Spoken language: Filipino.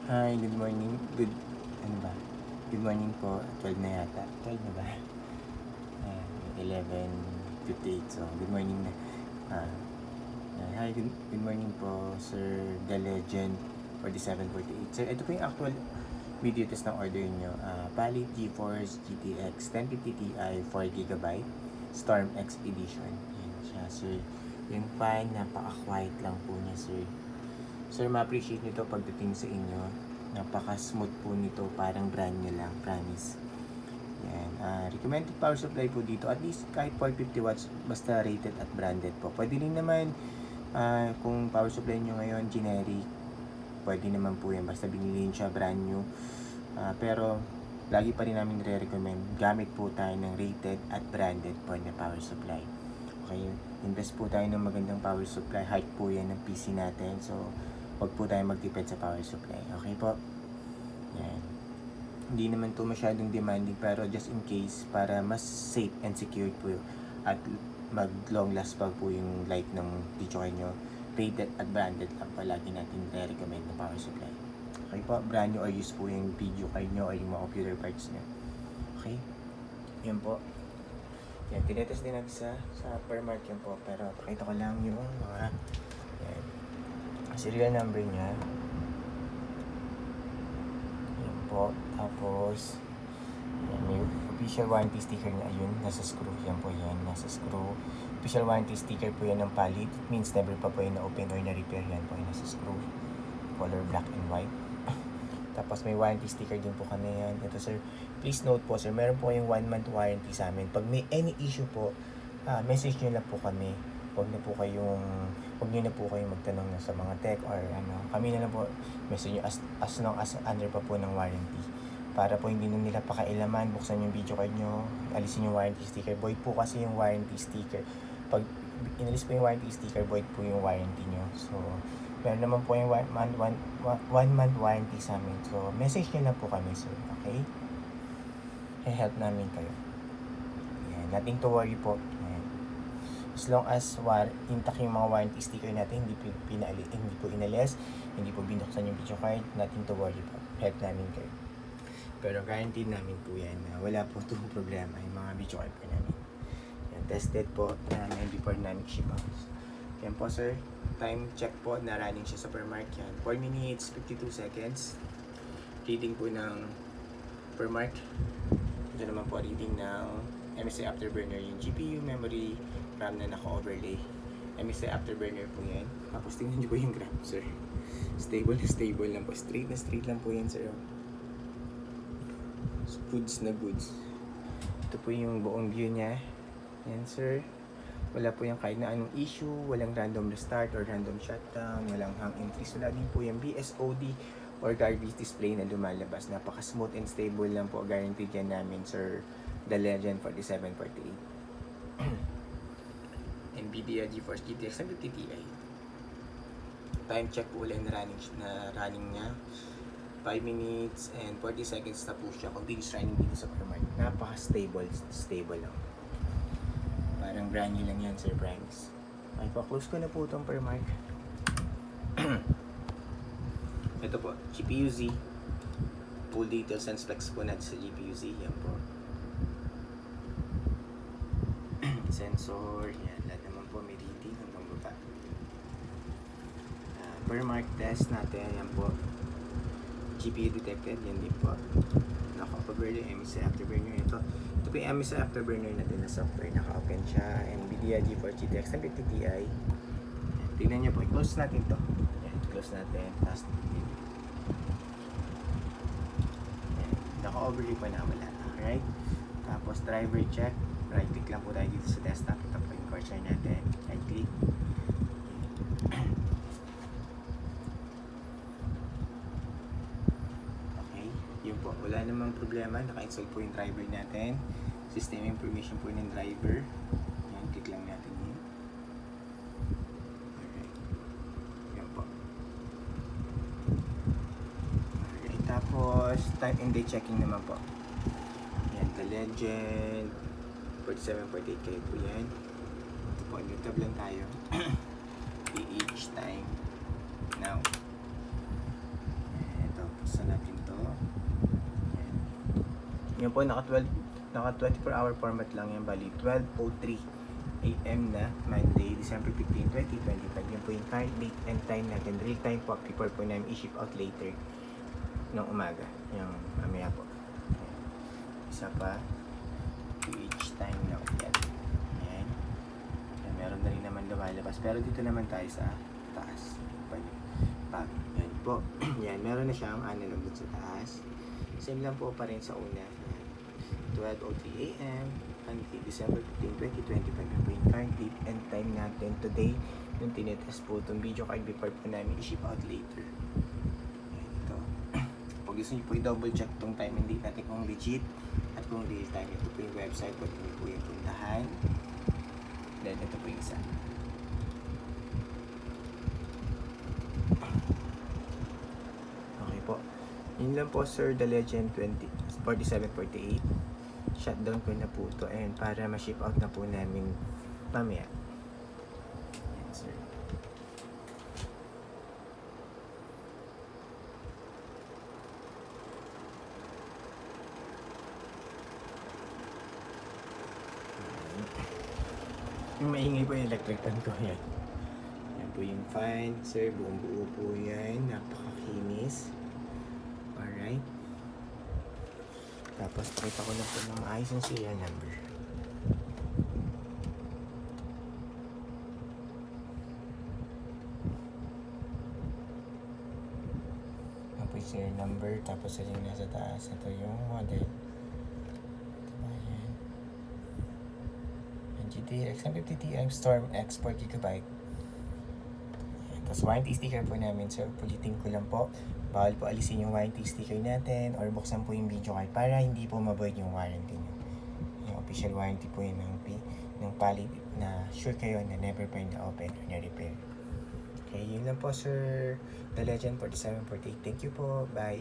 Hi, good morning. Ano ba? Good morning po. 12 na yata. 12 na ba? 11:58. So, good morning na. Hi, good morning po, Sir The Legend 4748. Sir, ito po yung actual video test ng order nyo. Palit GeForce GTX 1050 Ti 4GB Storm X Edition. Yan siya, sir. Yung file, napaka-quiet lang po niya, sir. Sir, ma-appreciate nyo ito pagdating sa inyo. Napaka-smooth po nito, parang brand new lang, promise. Yan. Recommended power supply po dito, at least kahit 450 watts, basta rated at branded po. Pwede rin naman, kung power supply nyo ngayon, generic, pwede naman po yan, basta binili siya brand new. Pero, lagi pa rin namin re-recommend, gamit po tayo ng rated at branded po na power supply. Okay, invest po tayo ng magandang power supply, height po yan ng PC natin, so wag po tayo magtipid sa power supply. Okay po? Yan. Hindi naman to masyadong demanding, pero just in case, para mas safe and secure po at mag long last pa po yung life ng video nyo, rated at branded lang palagi natin recommend na power supply. Okay po? Brand new or use po yung video card nyo or yung mga computer parts nyo. Okay? Yan po. Yan, tinetest din natin sa Permark yan po, pero pakita ko lang yung mga yan, serial number niya. Yan po. Tapos yan, may official warranty sticker niya. Ayun, nasa screw. Yan po yan, nasa screw. Official warranty sticker po yan ng Palit. It means never pa po yung na-open or na-repair. Yan po yung nasa screw. Color black and white. Tapos may warranty sticker din po kami yan. Ito sir, please note po sir, meron po kayong 1 month warranty sa amin. Pag may any issue po, message nyo lang po kami. Huwag nyo na po kayong magtanong na sa mga tech or ano. Kami na lang po message nyo as long as under pa po ng warranty. Para po hindi na nila pakailaman, buksan yung video card nyo, alisin yung warranty sticker. Void po kasi yung warranty sticker. Pag inalis po yung warranty sticker, void po yung warranty nyo. So, meron naman po yung 1 month warranty sa amin. So, message nyo lang po kami, sir. Okay? I-help namin kayo. Yan. Nothing to worry po. Yan. As long as intact yung mga warranty sticker natin, hindi po inalis, hindi po binuksan yung video card, nothing to worry po. Help namin kayo. Pero guaranteed namin po yan na wala po itong problema yung mga video card po namin. Yan. Tested po namin before namin ship out. Yan po sir, time check po na running siya sa Permark yan. 4 minutes, 52 seconds. Reading po ng Permark. Diyan naman po reading ng MSI Afterburner, yung GPU, memory, RAM na naka-overlay. MSI Afterburner po yan. Tapos tingnan nyo po yung graph sir. Stable na stable lang po. Straight na straight lang po yan sir. Goods na goods. Ito po yung buong view niya. Yan sir. Wala po yung kahit na anong issue, walang random restart or random shutdown, walang hang entries, wala din po yung BSOD or garbage display na lumalabas. Napaka-smooth and stable lang po, guaranteed yan namin, Sir The Legend 4748. NVIDIA GeForce GTX 1050 Ti. Time check po ulit na running niya. 5 minutes and 40 seconds na po siya. Continuous running dito sa Permark. Napaka-stable lang. Parang brand new lang yan, Sir Branks. Ay, pa-close ko na po itong Permark. Ito po, GPU-Z. Full details and specs po natin sa GPU-Z. Yan po. Sensor. Yan, lahat naman po may reading hanggang baba. Permark test natin. Yan po. GPU detected. Yan din po. Naka-cover yung MSI Afterburner. Ito po yung MSI Afterburner natin na software. Naka-open siya. NVIDIA GeForce GTX 1050 Ti. Tignan nyo po. I-close natin to. Yan, close natin. Tapos naka-overlay pa na wala. Alright? Tapos driver check. Right click lang po tayo dito sa desktop. Ito po yung cursor natin. Right click. Yun po, wala namang problema, naka-install po yung driver natin. System information po ng driver. Yan, click lang natin yun. Alright. Yan po. Alright, tapos time and date checking naman po. Yan, The Legend 4748 kayo po yan. Ito po, new tab lang tayo. PH time now. Ito, Yan po, naka 24 hour format lang yan. Bali, 12:03 AM na Monday, December 15, 2025. Yan po yung current date and time natin. Real time po before po namin i-ship out later ng umaga. Yung mamaya po. Ayan. Isa pa. Each time na yan. Ayan. Ayan. Meron na rin naman lumalabas. Pero dito naman tayo sa taas. Pag. Yan po. Yan. Meron na siyang analog dito sa taas. Same lang po pa rin sa una. 12:03 AM until December 15, 2025. Yan po yung current date and time natin today. Yung tinetest po itong video card before po namin i-ship out later. Ayan, ito. Pag gusto nyo po i-double check itong time and date natin kung legit at kung real time. Ito po yung website. Pwede nyo po yung puntahan. Then ito po yung isa. Okay po. Yun lang po, Sir, The Legend 4748. Shutdown ko na po ito and para ma-ship out na po namin mamaya. Yan, sir. Yung maingay po yung electric fan ko, yan. Yan po yung fan, sir. Buong buo po yan. Napakakinis. Alright. Tapos pakita ko na po ng ayos yung serial number. Tapos serial number, tapos yung nasa taas. Ito yung model. Ayan. Yung GTX 150 Ti Storm X 4GB. Tapos warranty sticker po namin, sir. Pulitin ko lang po. Bawal po alisin yung warranty sticker natin or buksan po yung video card para hindi po ma-void yung warranty nyo. Yung official warranty po yun ng Palit na sure kayo na never pa na open or na-repair. Okay, yun lang po, sir. The Legend 4748. Thank you po. Bye.